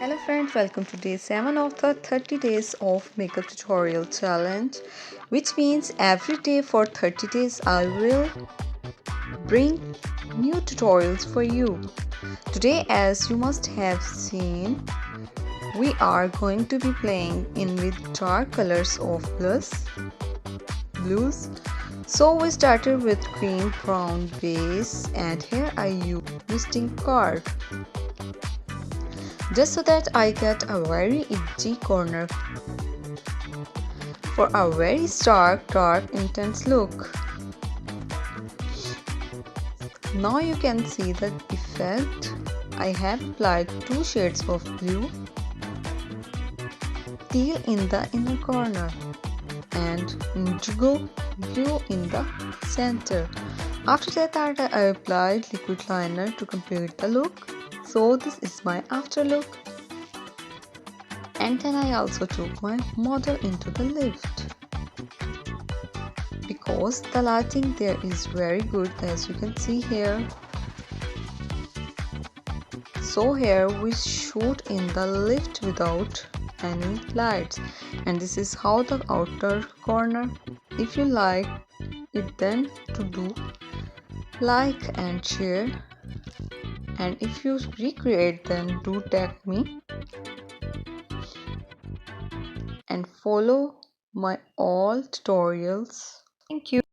Hello friends, welcome to day 7 of the 30 days of makeup tutorial challenge, which means every day for 30 days I will bring new tutorials for you. Today, as you must have seen, we are going to be playing in with dark colors of blues. So we started with cream brown base, and here I use visiting card just so that I get a very edgy corner for a very stark, dark, intense look. Now you can see the effect. I have applied 2 shades of blue, teal in the inner corner and indigo blue in the center. After that I applied liquid liner to complete the look. So this is my after look. And then I also took my model into the lift because the lighting there is very good, as you can see here. So here we shoot in the lift without any lights, and this is how the outer corner. If you like it, then to do like and share, and if you recreate, then do tag me and follow my all tutorials. Thank you.